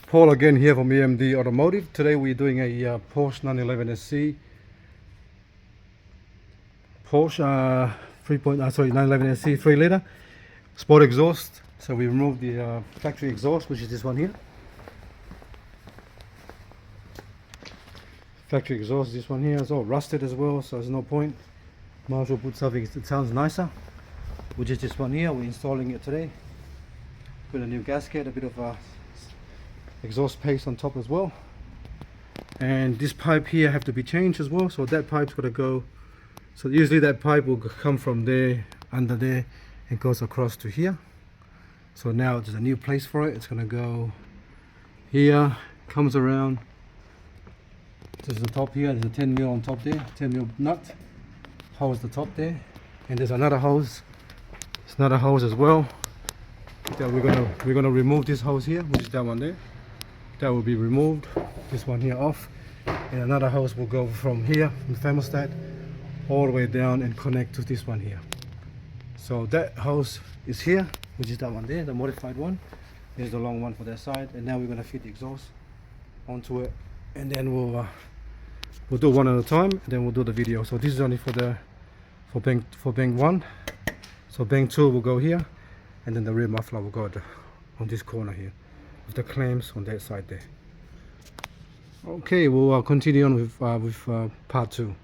Paul again here from EMD Automotive. Today we're doing a Porsche 911 SC. Porsche 911 SC 3 liter sport exhaust. So we removed the factory exhaust, which is this one here. Factory exhaust, this one here is all rusted as well, so there's no point. Might as well put something that sounds nicer, which is this one here. We're installing it today. Put a new gasket, a bit of exhaust paste on top as well, and this pipe here have to be changed as well. So that pipe's got to go, so usually that pipe will come from there under there and goes across to here. So now there's a new place for it. It's going to go here, comes around. This is the top here. There's a 10 mil on top there, 10 mil nut hose the top there, and there's another hose. There's another hose as well that we're gonna remove this hose here, which is that one there. That will be removed. This one here off, and another hose will go from here, from the thermostat, all the way down and connect to this one here. So that hose is here, which is that one there, the modified one. There's the long one for that side, and now we're gonna fit the exhaust onto it, and then we'll do one at a time, and then we'll do the video. So this is only for bank 1. So bank 2 will go here, and then the rear muffler will go on this corner here, with the clamps on that side there. Okay, we'll continue on with part 2.